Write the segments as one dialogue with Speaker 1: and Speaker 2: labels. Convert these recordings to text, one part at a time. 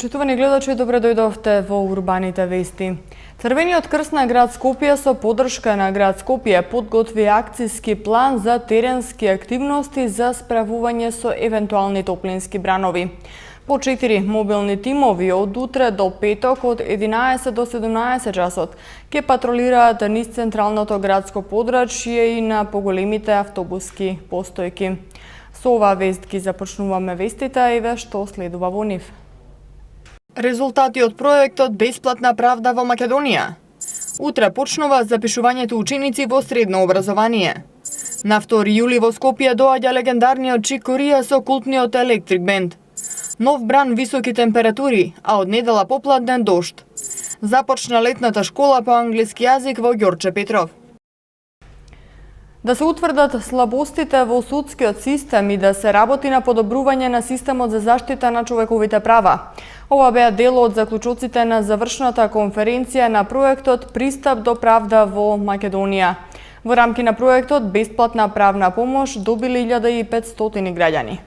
Speaker 1: Почитувани гледачи, добре дојдовте во Урбаните вести. Црвениот крст на град Скопје со поддршка на град Скопје подготви акцијски план за теренски активности за справување со евентуални топлински бранови. По 4 мобилни тимови од утре до петок од 11 до 17 часот ќе патролираат низ централното градско подрачје и на поголемите автобуски постојки. Со оваа вест ги започнуваме вестите и што следува во нив. Резултати од проектот Бесплатна правда во Македонија. Утре почнува запишувањето ученици во средно образование. На 2 јули во Скопје доаѓа легендарниот Чик Корија со култниот Електрик бенд. Нов бран високи температури, а од недела попладнен дожд. Започна летната школа по англиски јазик во Ѓорче Петров. Да се утврдат слабостите во судскиот систем и да се работи на подобрување на системот за заштита на човековите права. Ова беа дел од заклучоците на завршната конференција на проектот Пристап до правда во Македонија. Во рамки на проектот Бесплатна правна помош добили 1500 граѓани.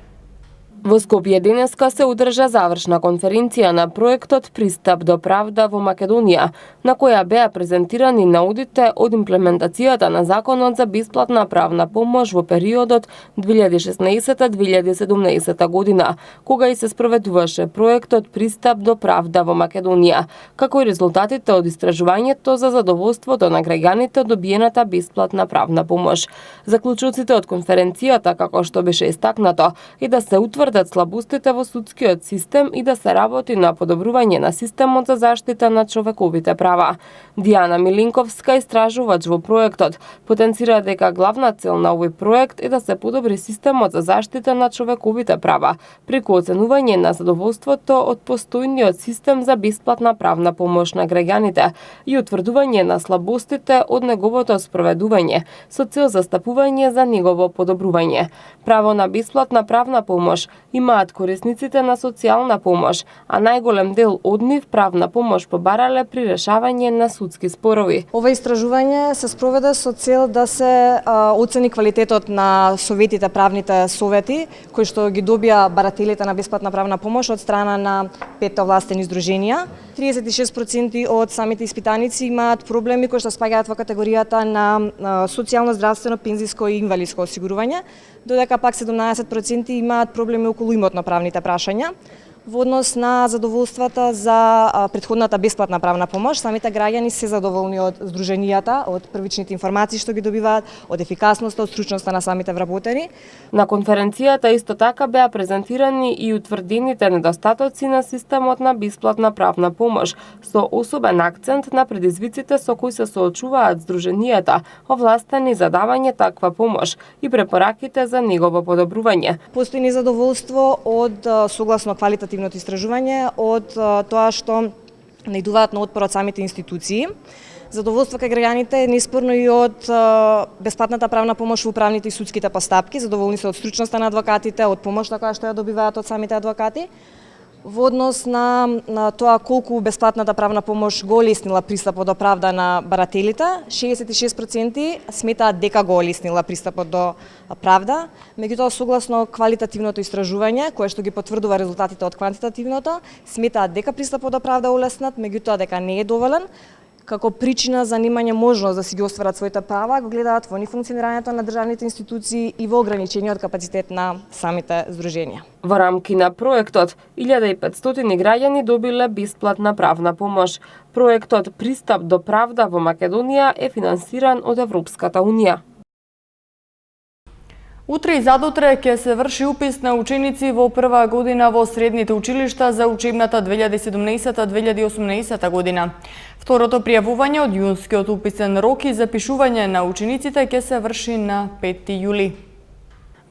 Speaker 2: Во Скопје денеска се одржа завршна конференција на проектот Пристап до правда во Македонија, на која беа презентирани наудите од имплементацијата на Законот за бесплатна правна помош во периодот 2016-2017 година, кога и се спроведуваше проектот Пристап до правда во Македонија, како и резултатите од истражувањето за задоволството на граѓаните од добиената бесплатна правна помош. Заклучоците од конференцијата, како што беше истакнато, и да се утврдат слабостите во судскиот систем и да се работи на подобрување на системот за заштита на човековите права. Дијана Милинковска, истражувач во проектот, потенцира дека главна цел на овој проект е да се подобри системот за заштита на човековите права, преку оценување на задоволството од постојниот систем за бесплатна правна помош на граѓаните и утврдување на слабостите од неговото спроведување, со цел застапување за негово подобрување. Право на бесплатна правна помош имаат корисниците на социјална помош, а најголем дел од нив правна помош побарале при решавање на судски спорови.
Speaker 3: Ова истражување се спроведе со цел да се оцени квалитетот на советите, правните совети, кои што ги добија барателите на бесплатна правна помош од страна на 5 овластени здруженија. 36% од самите испитаници имаат проблеми кои што спаѓаат во категоријата на социјално, здравствено, пензиско и инвалидско осигурување, додека пак 17% имаат проблеми околу имотно-правните прашања. Во однос на задоволствата за претходната бесплатна правна помош, самите граѓани се задоволни од здруженијата, од првичните информации што ги добиваат, од ефикасноста, од стручноста на самите вработени.
Speaker 2: На конференцијата исто така беа презентирани и утврдените недостатоци на системот на бесплатна правна помош, со особен акцент на предизвиците со кои се соочуваат здруженијата, овластени за давање таква помош и препораките за негово подобрување.
Speaker 3: Постои незадоволство од согласно квалитетот истражување од тоа што наидуваат на отпор од самите институции. Задоволство кај граѓаните е неспорно и од бесплатната правна помош во управните и судските постапки, задоволни се од стручноста на адвокатите, од помошта која што ја добиваат од самите адвокати. Во однос на тоа колку бесплатната правна помош го олеснила пристапот до правда на барателите, 66% сметаат дека го олеснила пристапот до правда, меѓутоа согласно квалитативното истражување, кое што ги потврдува резултатите од квантитативното, сметаат дека пристапот до правда олеснат, меѓутоа дека не е доволен. Како причина за немање можност да си ги остварат своите права, го гледаат во нефункционирањето на државните институции и во ограничениот капацитет на самите здруженија.
Speaker 2: Во рамки на проектот, 1500 граѓани добиле бесплатна правна помош. Проектот Пристап до правда во Македонија е финансиран од Европската унија.
Speaker 1: Утре и задутре ќе се врши упис на ученици во прва година во средните училишта за учебната 2017-2018 година. Второто пријавување од јунскиот уписен рок и запишување на учениците ќе се врши на 5 јули.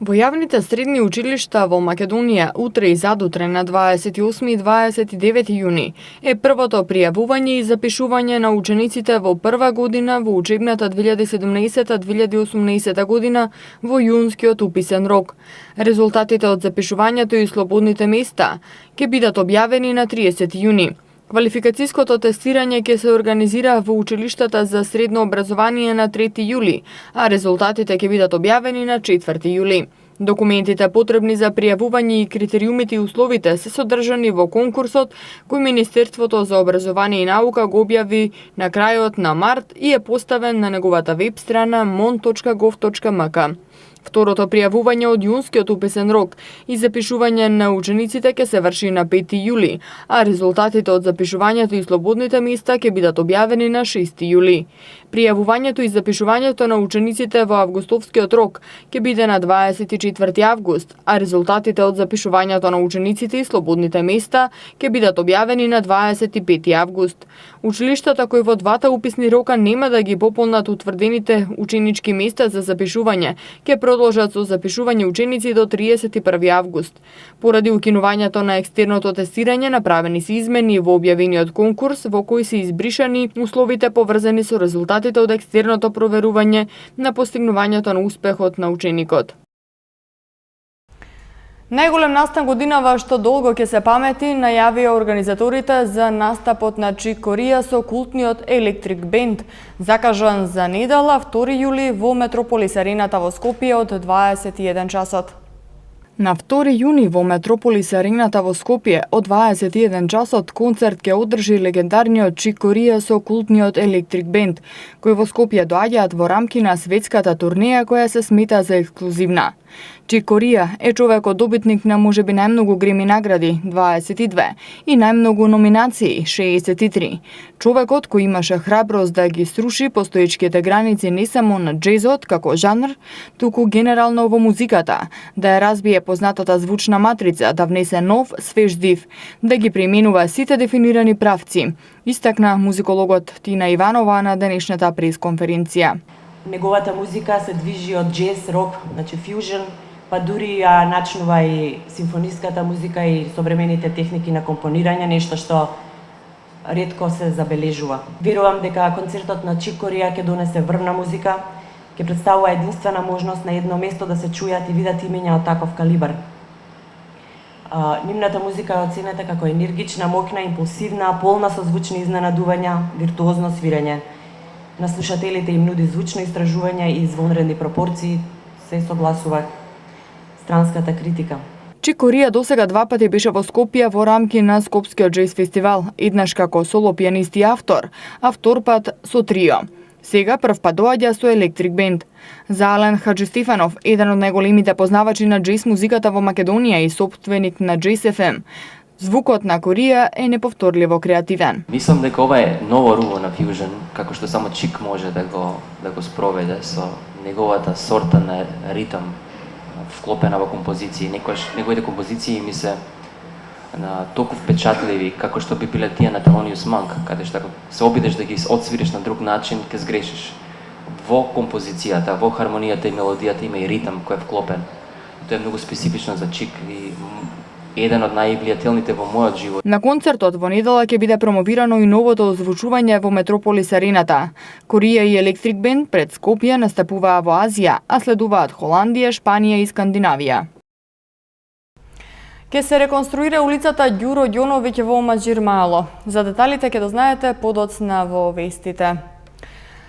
Speaker 1: Во јавните средни училишта во Македонија утре и задутре на 28 и 29 јуни е првото пријавување и запишување на учениците во прва година во учебната 2017-2018 година во јунскиот уписен рок. Резултатите од запишувањето и слободните места ќе бидат објавени на 30 јуни. Квалификацијското тестирање ќе се организира во училиштата за средно образование на 3 јули, а резултатите ќе бидат објавени на 4 јули. Документите потребни за пријавување и критериумите и условите се содржани во конкурсот кој Министерството за образование и наука го објави на крајот на март и е поставен на неговата веб страна mon.gov.mk. Второто пријавување од јунскиот уписен рок и запишување на учениците ќе се врши на 5 јули, а резултатите од запишувањето и слободните места ќе бидат објавени на 6 јули. Пријавувањето и запишувањето на учениците во августовскиот рок ќе биде на 24 август, а резултатите од запишувањето на учениците и слободните места ќе бидат објавени на 25 август. Училиштата кои во двата уписни рока нема да ги пополнат утврдените ученички места за запишување ќе продолжат со запишување ученици до 31 август. Поради укинувањето на екстерното тестирање направени се измени во објавениот конкурс во кој се избришани условите поврзани со резултатите од екстерното проверување на постигнувањето на успехот на ученикот. Најголем настан годинава што долго ќе се памети, најавија организаторите за настапот на Чик Корија со култниот Електрик Бенд, закажан за недела 2 јули во Метрополис Арената во Скопје од 21 часот. На 2 јуни во Метрополис Арената во Скопје од 21 часот концерт ќе одржи легендарниот Чик Корија со култниот Електрик Бенд, кои во Скопје доаѓаат во рамки на светската турнеја која се смета за ексклузивна. Чик Корија е човекот добитник на можеби најмногу Греми награди, 22, и најмногу номинации, 63. Човекот кој имаше храброст да ги сруши постоечките граници не само на джезот како жанр, туку генерално во музиката, да ја разбие познатата звучна матрица, да внесе нов, свеж див, да ги преименува сите дефинирани правци, истакна музикологот Тина Иванова на денешната пресконференција.
Speaker 4: Неговата музика се движи од джез, рок, значи фјужн, па дури ја начнува и симфониската музика и современите техники на компонирање, нешто што ретко се забележува. Верувам дека концертот на Чик Корија ќе донесе врвна музика, ќе представува единствена можност на едно место да се чујат и видат имења од таков калибар. Нивната музика е оценета како енергична, моќна, импулсивна, полна со звучни изненадувања, виртуозно свирење. На слушателите им нуди звучно истражување и извонредни пропорции, се согласува странската критика.
Speaker 1: Чик Корија досега 2 пати беше во Скопје во рамки на Скопскиот джез фестивал, еднаш како соло пианист и автор, а втор пат со трио. Сега прв пат доаѓа со Електрик Бенд. За Ален Хаджистефанов, еден од најголемите познавачи на джез музиката во Македонија и собственик на Джез FM, звукот на Корија е неповторливо креативен.
Speaker 5: Мислам дека ова е ново руво на фјужн, како што само Чик може да го спроведе со неговата сорта на ритам вклопена во композиции. Неговите композиции ми се на толку впечатливи како што би биле тие на Thelonious Monk, каде што се обидеш да ги отсвириш на друг начин, ќе сгрешиш. Во композицијата, во хармонијата и мелодијата има и ритам кој е вклопен. Тоа е многу специфично за Чик и еден од највлијателните во мојот живот.
Speaker 1: На концертот во недела ќе биде промовирано и новото озвучување во Метрополис Арената. Корија и Електрик Бенд пред Скопје настапуваа во Азија, а следуваат Холандија, Шпанија и Скандинавија. Ке се реконструира улицата Ѓуро Ѓоновиќ во Маџир Мало. За деталите ќе дознаете подоцна во вестите.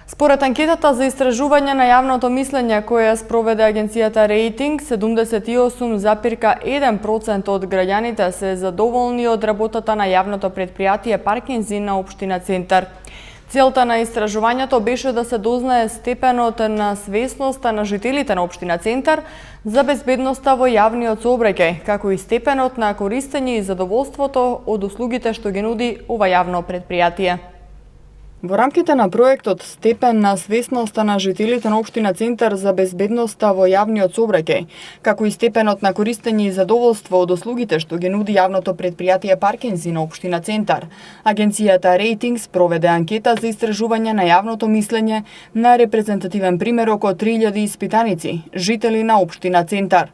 Speaker 1: Според анкетата за истражување на јавното мислење која спроведе агенцијата Рейтинг, 78,1% од граѓаните се задоволни од работата на јавното предпријатие Паркинзи на општина Центар. Целта на истражувањето беше да се дознае степенот на свесноста на жителите на општина Центар за безбедноста во јавниот сообраќај, како и степенот на користење и задоволството од услугите што ги нуди ова јавно предпријатие. Во рамките на проектот Степен на свесноста на жителите на општина Центар за безбедноста во јавниот сообраќај, како и степенот на користење и задоволство од услугите што ги нуди јавното предпријатие Паркинзи на општина Центар, агенцијата Рейтинг спроведе анкета за истражување на јавното мислење на репрезентативен примерок од 3000 испитаници, жители на општина Центар.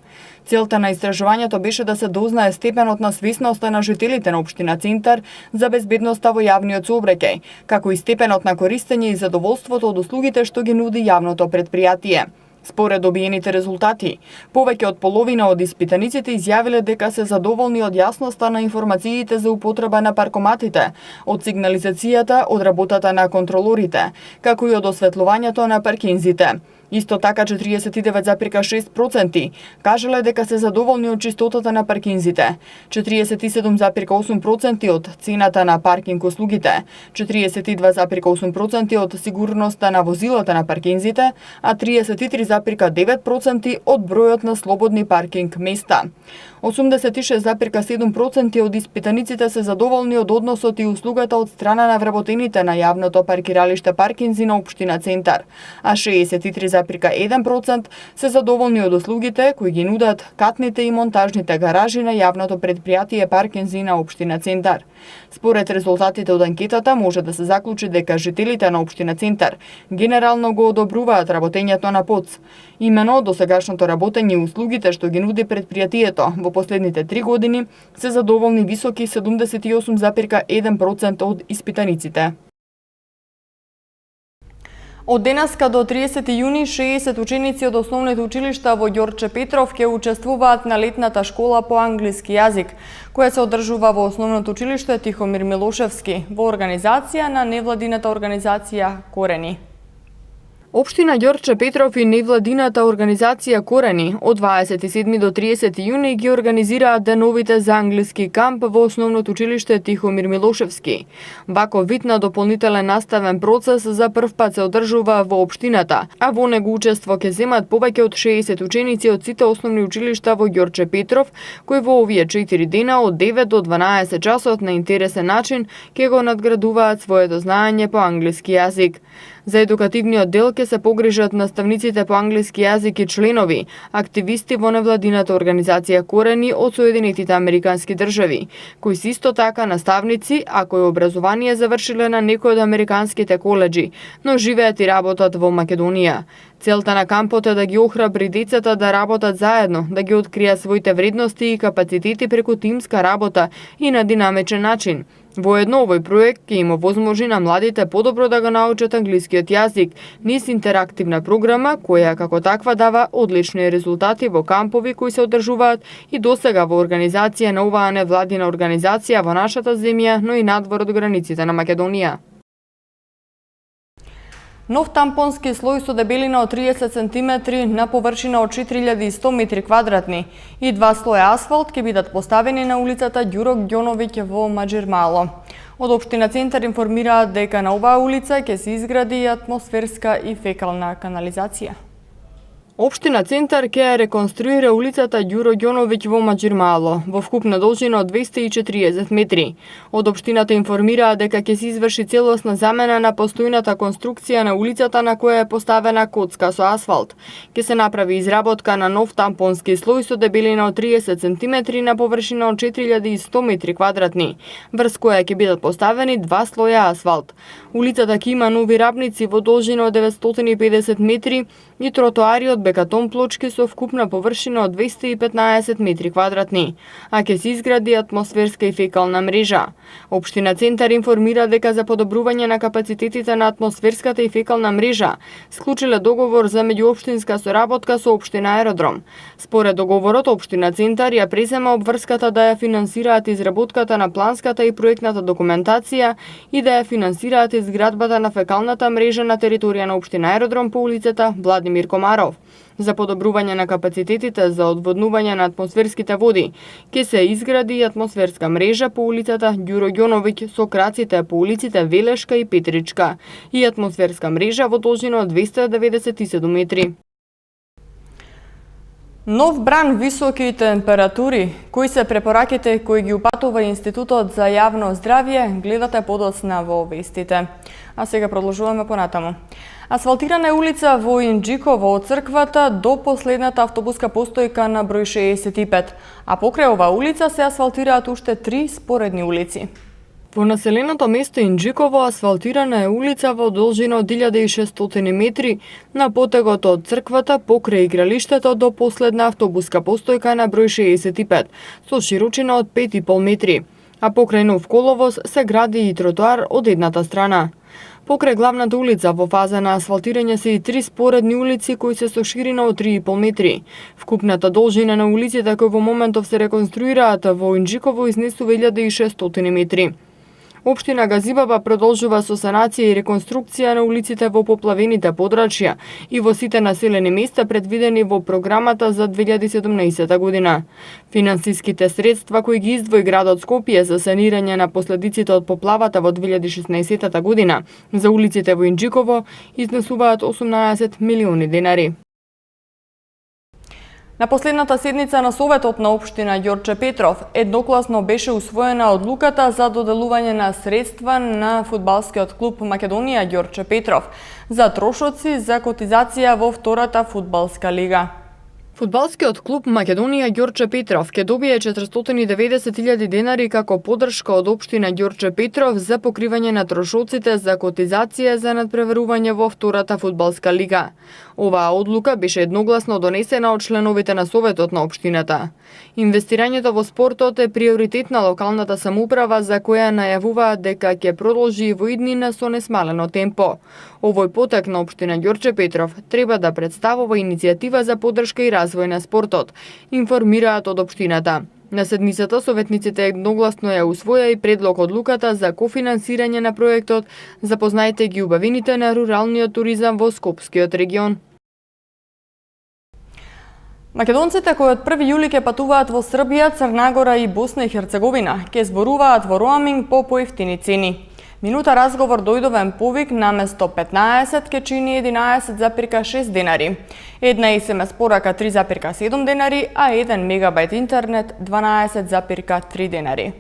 Speaker 1: Целта на истражувањето беше да се дознае степенот на свесноста на жителите на општина Центар за безбедноста во јавниот сообраќај, како и степенот на користење и задоволството од услугите што ги нуди јавното предпријатие. Според добиените резултати, повеќе од половина од испитаниците изјавиле дека се задоволни од јасноста на информациите за употреба на паркоматите, од сигнализацијата, од работата на контролорите, како и од осветлувањето на паркинзите. Исто така 49,6% кажале дека се задоволни од чистотата на паркинзите, 47,8% од цената на паркинг услугите, 42,8% од сигурноста на возилата на паркинзите, а 33,9% од бројот на слободни паркинг места. 86,7% од испитаниците се задоволни од односот и услугата од страна на вработените на јавното паркиралиште паркинзи на општина Центар, а 63,1% се задоволни од услугите кои ги нудат катните и монтажните гаражи на јавното предпријатие паркинзи на општина Центар. Според резултатите од анкетата може да се заклучи дека жителите на општина Центар генерално го одобруваат работењето на ПОЦ. Имено досегашното работење и услугите што ги нуди предпријатието во последните 3 години се задоволни високи 78,1% од испитаниците. Од денеска до 30 јуни 60 ученици од основните училишта во Ѓорче Петров ќе учествуваат на летната школа по англиски јазик, која се одржува во основното училиште Тихомир Милошевски во организација на невладината организација Корени. Општина Ѓорче Петров и невладината организација Корени од 27 до 30 јуни ги организираат деновите за англиски камп во основното училиште Тихомир Милошевски. Вако вид на дополнителен наставен процес за прв пат се одржува во општината, а во него учество ќе земат повеќе од 60 ученици од сите основни училишта во Ѓорче Петров, кои во овие 4 дена од 9 до 12 часот на интересен начин ќе го надградуваат своето знаење по англиски јазик. За едукативниот дел ќе се погрижат наставниците по англиски јазик и членови, активисти во невладината организација Корени од Соединетите Американски држави, кои се исто така наставници, а кои образование завршиле на некои од американските коледжи, но живеат и работат во Македонија. Целта на кампот е да ги охрабри децата да работат заедно, да ги откријат своите вредности и капацитети преку тимска работа и на динамичен начин. Воедно овој проект ќе им овозможи на младите подобро да го научат англискиот јазик низ интерактивна програма која како таква дава одлични резултати во кампови кои се одржуваат и досега во организација на оваа невладина организација во нашата земја, но и надвор од границите на Македонија. Нов тампонски слој со дебелина од 30 см на површина од 4100 метри квадратни и 2 слоја асфалт ќе бидат поставени на улицата Ѓуро Ѓоновиќ во Маџирмало. Од општина Центар информираат дека на оваа улица ќе се изгради атмосферска и фекална канализација. Општина Центар ќе ја реконструира улицата Ѓуро Ѓоновиќ во Маџирмало, во вкупна должина од 240 метри. Од општината информираат дека ќе се изврши целосна замена на постојната конструкција на улицата на која е поставена коцка со асфалт. Ќе се направи изработка на нов тампонски слој со дебелина од 30 см на површина од 4100 метри квадратни, врз која ќе бидат поставени 2 слоја асфалт. Улицата ќе има нови рабници во должина од 950 метри и тротоари од бекатон плочки со вкупна површина од 215 метри квадратни, а ќе се изгради атмосферска и фекална мрежа. Општина Центар информира дека за подобрување на капацитетите на атмосферската и фекална мрежа склучиле договор за меѓуопштинска соработка со општина Аеродром. Според договорот, општина Центар ја презема обврската да ја финансираат изработката на планската и проектната документација и да ја финансираат изградбата на фекалната мрежа на територија на општина Аеродром по улицата Владимир Комаров. За подобрување на капацитетите за одводнување на атмосферските води, ќе се изгради и атмосферска мрежа по улицата Ѓуро Ѓоновиќ со краците по улиците Велешка и Петричка и атмосферска мрежа во должина од 297 метри. Нов бран високи температури, кои се препораките кои ги упатува Институтот за јавно здравје, гледате подоцна во вестите. А сега продолжуваме понатаму. Асфалтирана е улица во Инџиково од црквата до последната автобуска постојка на број 65, а покрај оваа улица се асфалтираат уште 3 споредни улици. Во населеното место Инџиково асфалтирана е улица во должина од 1600 метри на потегот од црквата покрај игралиштето до последна автобуска постојка на број 65 со широчина од 5,5 метри, а покрај нов коловоз се гради и тротоар од едната страна. Покрај главната улица во фаза на асфалтирање се и 3 споредни улици кои се со ширина од 3,5 метри. Вкупната должина на улиците кои во моментов се реконструираат во Инџиково изнесува 1600 метри. Општина Газибаба продолжува со санација и реконструкција на улиците во поплавените подрачја и во сите населени места предвидени во програмата за 2017 година. Финансиските средства кои ги издвои градот Скопје за санирање на последиците од поплавата во 2016 година за улиците во Инџиково изнесуваат 18 милиони денари. На последната седница на Советот на општина Ѓорче Петров едногласно беше усвоена одлуката за доделување на средства на фудбалскиот клуб Македонија Ѓорче Петров за трошоци за котизација во втората фудбалска лига. Фудбалскиот клуб Македонија Ѓорче Петров ќе добие 490.000 денари како поддршка од општина Ѓорче Петров за покривање на трошоците за котизација за надпреварување во втората фудбалска лига. Оваа одлука беше едногласно донесена од членовите на Советот на општината. Инвестирањето во спортот е приоритет на локалната самоуправа за која најавуваат дека ќе продолжи и во иднина со несмалено темпо. Овој потек на општина Ѓорче Петров треба да представува иницијатива за поддршка и развој на спортот, информираат од општината. На седмицата советниците едногласно ја усвоја и предлог одлуката за кофинансирање на проектот Запознајте ги убавините на руралниот туризам во Скопскиот регион. Македонците кои од 1 јули ќе патуваат во Србија, Црна и Босна и Херцеговина ќе зборуваат во роаминг по поевтини цени. Минута разговор дојдовен повик наместо 15 ќе чини 11,6 денари. Една SMS порака 3,7 денари, а 1 мегабајт интернет 12,3 денари.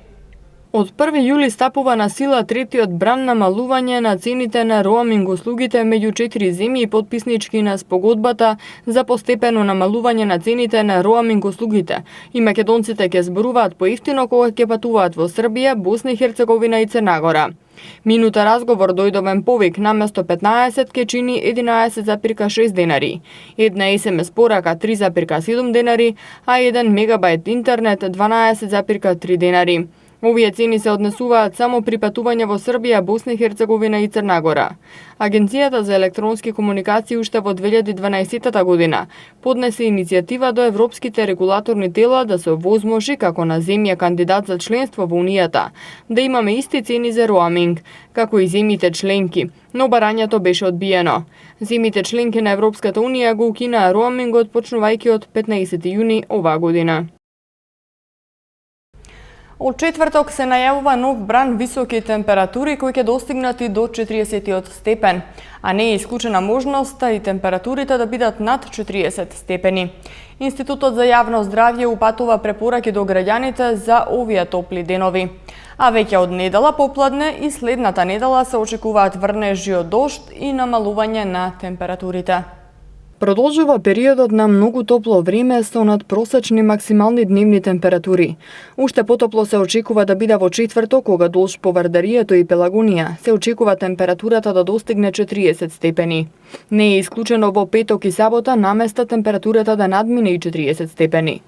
Speaker 1: Од 1 јули стапува на сила третиот бран намалување на цените на роаминг услугите меѓу 4 земји потписнички на спогодбата за постепено намалување на цените на роаминг услугите и македонците ќе зборуваат поевтино кога ќе патуваат во Србија, Босна и Херцеговина и Црна Гора. Минута разговор дојдовен повик наместо 15 ќе чини 11,6 денари. Една SMS порака 3,7 денари, а 1 мегабајт интернет 12,3 денари. Овие цени се однесуваат само при патување во Србија, Босна и Херцеговина и Црна Гора. Агенцијата за електронски комуникации уште во 2012 година поднесе иницијатива до европските регулаторни тела да се овозможи како на земја кандидат за членство во Унијата да имаме исти цени за роаминг, како и земјите членки, но барањето беше одбиено. Земјите членки на Европската Унија го укинаа роамингот почнувајќи од 15 јуни оваа година. Од четврток се најавува нов бран високи температури кои ќе достигнат и до 40 степен, а не е исклучена можноста и температурите да бидат над 40 степени. Институтот за јавно здравје упатува препораки до граѓаните за овие топли денови. А веќе од недела попладне и следната недела се очекуваат врнежи од дожд и намалување на температурите. Продолжува периодот на многу топло време со надпросечни максимални дневни температури. Уште потопло се очекува да биде во четврток, кога долж по Вардарието и Пелагонија се очекува температурата да достигне 40 степени. Не е исклучено во петок и сабота наместа температурата да надмине и 40 степени.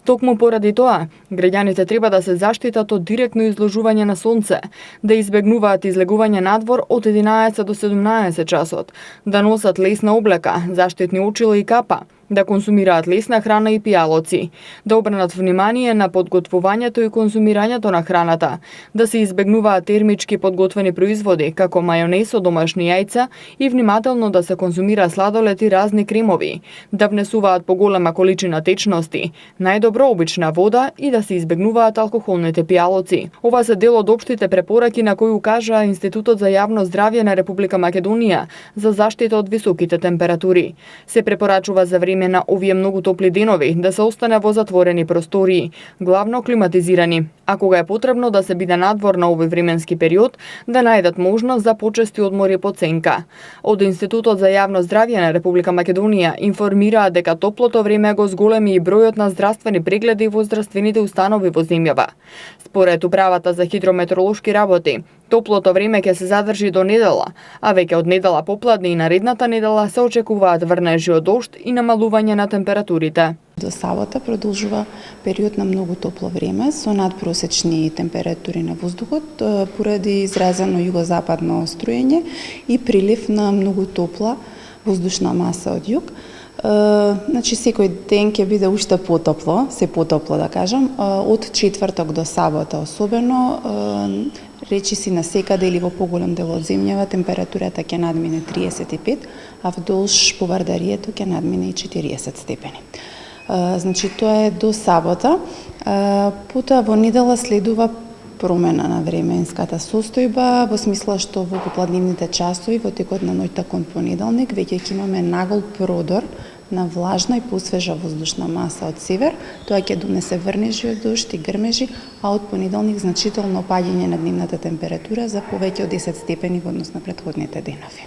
Speaker 1: Токму поради тоа, граѓаните треба да се заштитат од директно изложување на сонце, да избегнуваат излегување надвор од 11 до 17 часот, да носат лесна облека, заштитни очила и капа, да консумираат лесна храна и пијалоци, да обрнат внимание на подготвувањето и консумирањето на храната, да се избегнуваат термички подготвени производи, како мајонез од домашни јајца и внимателно да се консумира сладолед и разни кремови, да внесуваат поголема количина течности, најдобро обична вода и да се избегнуваат алкохолните пијалоци. Ова се дел од општите препораки на кои укажа Институтот за јавно здравје на Република Македонија за заштита од високите температури. Се препорачува за време на овие многу топли денови да се остане во затворени простории, главно климатизирани, а кога е потребно да се биде надвор на овој временски период, да најдат можност за почести одмори под сенка. Од Институтот за јавно здравје на Република Македонија информираат дека топлото време го зголеми и бројот на здравствени прегледи во здравствените установи во земјава. Според управата за хидрометеоролошки работи, топлото време ќе се задржи до недела, а веќе од недела попладне и наредната недела се очекуваат врнежи од дожд и намалување на температурите.
Speaker 6: До сабота продолжува период на многу топло време со надпросечни температури на воздухот поради изразено југозападно струење и прилив на многу топла воздушна маса од југ. Значи секој ден ќе биде уште потопло, се потопло да кажам, од четврток до сабота особено речиси на секаде или во поголем дел од земјава температурата ќе надмине 35, а вдолж повардарието ќе надмине и 40 степени. Значи, тоа е до сабота. Потоа во недела следува промена на временската состојба, во смисла што во попладнивните часови во текот на ноќта кон понеделник веќе ќе имаме нагол продор на влажна и посвежа воздушна маса од север. Тоа ќе донесе врнежи од дожд и грмежи, а од понеделник значително паѓање на дневната температура за повеќе од 10 степени во однос на претходните денови.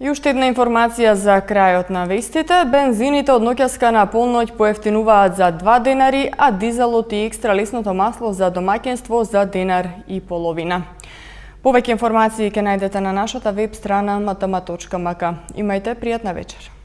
Speaker 1: И уште една информација за крајот на вестите. Бензините од ноќаска на полноќ поевтинуваат за 2 денари, а дизелот и екстра лесното масло за домаќинство за денар и половина. Повеќе информации ќе најдете на нашата веб страна matama.mk. Имајте пријатна вечер.